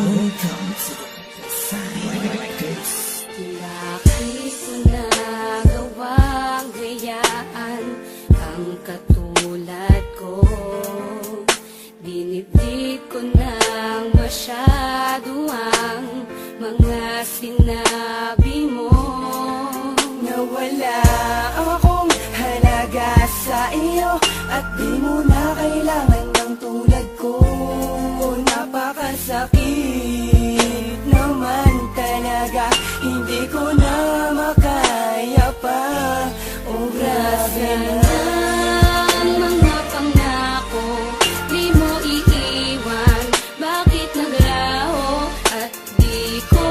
Welcome to the Records. Laki ko na gawang gayaan ang katulad ko. Dinibdib ko nang masyado ang mga sinabi mo. Nawala akong halaga sa iyo at di mo na kailangan ng tulad ko. Napakasakit naman talaga, hindi ko na makaya pa. Oh, grabe na. Ang mga pangako, di mo iiwan. Bakit naglaho at di ko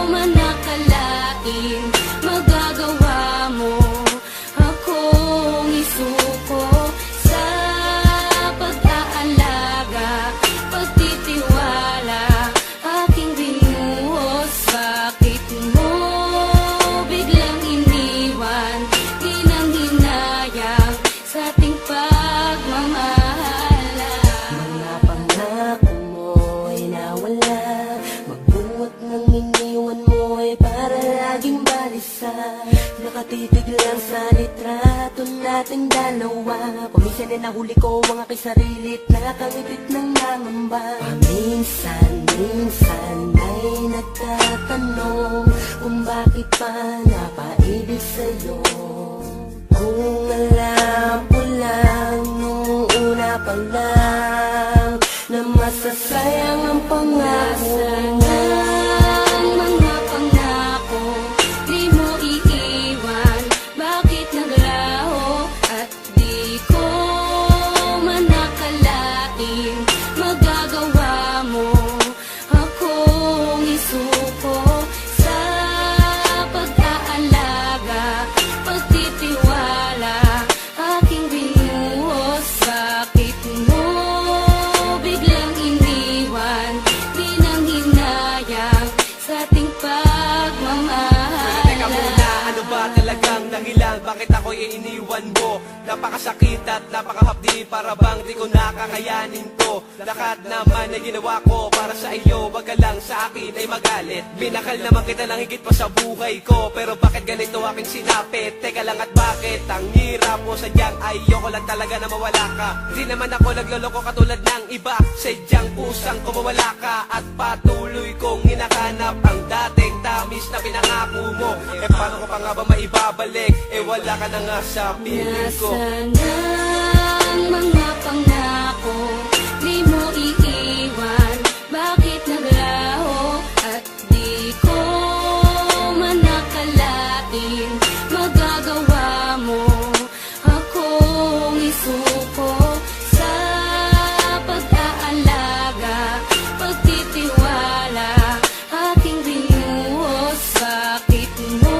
man nakalain? Magagawa mo akong isuko sa pag-aalaga, pagtitiwala, aking binuhos. Bakit mo biglang iniwan? Di nang hinayang sa ating pagmamahala. Mga pangako mo'y nawala, magbungot ng iniwan mo'y para laging balisa. Nakatitig lang sa litrato nating dalawa. Kuminsan ay nahuli ko ang aking sarilit, nakangipit ng nangamba. Minsan ay nagtatanong kung bakit pa napaibig sa'yo. Kung alam ko lang nung una pa lang na masasayang ang pangako mo. Ang mga pangako, di mo iiwan. Bakit naglaho at di ko man nakalain? Magagawa mo akong isuko sa pag-aalaga, pagtitiwala, aking binuhos. Bakit mo biglang iniwan? Di nang hinayang sa ating pagmamahala. Teka muna, ano ba talagang nangilang? Bakit ako'y iniwan mo? Napakasakit at napakahapdi, para bang di ko nakakayanin to. Lahat naman ay ginawa ko para sa iyo, wag ka lang sa akin ay magalit. Binakal naman kita lang higit pa sa buhay ko, pero bakit ganito aking sinapit? Teka lang, at bakit ang hirap mo? Sadyang ayoko lang talaga na mawala ka. Di naman ako nagloloko katulad ng iba, sadyang kusang ko mawala ka. At patuloy kong hinahanap ang dating tamis na pinangako mo. Eh paano ko pa nga ba maibabalik? Eh wala ka na nga sa piling ko. Nasaan ang mga pangako, di mo iiwan? Bakit naglaho at di ko man nakalain? Magagawa mo akong isuko sa pag-aalaga, pagtitiwala, aking binuhos. Bakit mo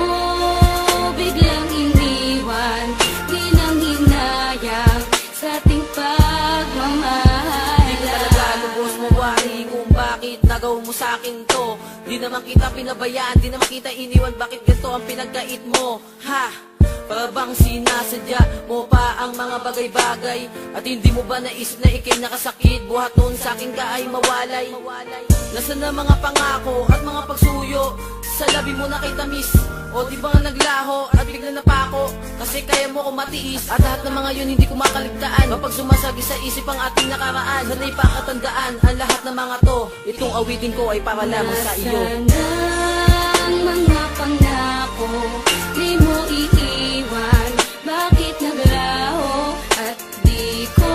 biglang iniwan? Di nang hinayang sa ating pagmamahala. Di ko talaga lubos mawari kung bakit nagaw mo sa akin to. Di naman kita pinabayaan, di naman kita iniwan. Bakit ganito ang pinagkait mo? Ha? Para bang sinasadya mo pa ang mga bagay-bagay? At hindi mo ba naisip na ikay nakasakit? Buhat noon sa akin ka ay mawalay. Nasaan na mga pangako at mga pagsuyo? Sa labi mo na kay tamis, o di ba nga naglaho at bigla napako? Kasi kaya mo ko matiis, at lahat ng mga yun hindi ko makaligtaan. Kapag sumasagi sa isip ang ating nakaraan, sana'y pakatandaan ang lahat ng mga to. Itong awitin ko ay para lamang sa iyo. Nasaan ang mga pangako, di mo iiwan? Bakit naglaho at di ko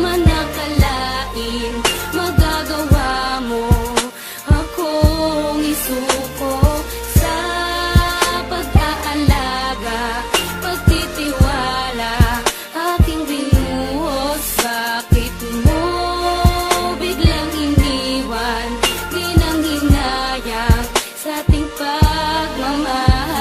man nakalain? Magagawa mo akong isuko sa pag-aalaga, pagtitiwala, aking binuhos. Bakit mo biglang iniwan? Di nang hinayang sa ating pagmamahal.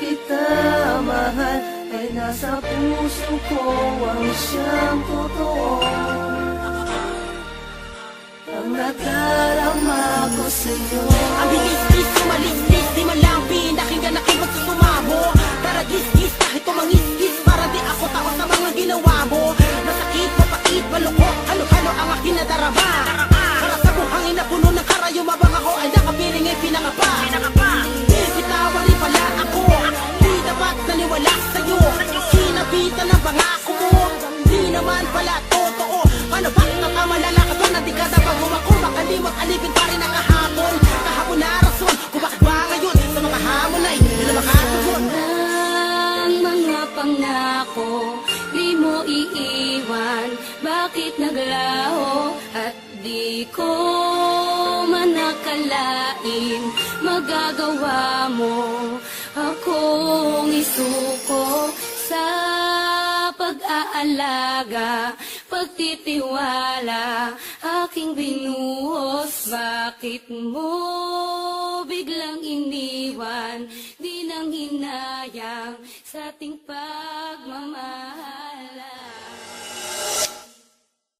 kita mahal ay nasa puso ko ang siyang totoo. Ang nadarama ko sa'yo. Ang bilis-bis, sumalis-lis, di man lang pinakinggan aking magsusumamo. Tara gis-gis, kahit tumangis-gis, para di ako tao sa mga ginawa mo. Masakit, mapait, malukot, halo-halo ang aking nadarama. Para sa buhangin na puno ng karayo, mabang ako ay nakapiling ay pinangapa. Bitawan rin pala ako, di dapat naniwala sa'yo. Sinabitan ng pangako mo, di naman pala totoo. Paano ba nakamalala ka doon na di ka dapat bumako? Makalimot, alipin pa rin ang kahapon. Kahapon na rason, kung bakit ba ngayon sa mga hamon ay hindi na makatugon. Ang mga pangako, di mo iiwan. Bakit naglaho at di ko man nakalain magagawa mo akong isuko sa pag-aalaga, pagtitiwala aking binuhos. Bakit mo biglang iniwan? Di nang hinayang sa ating pagmamahal.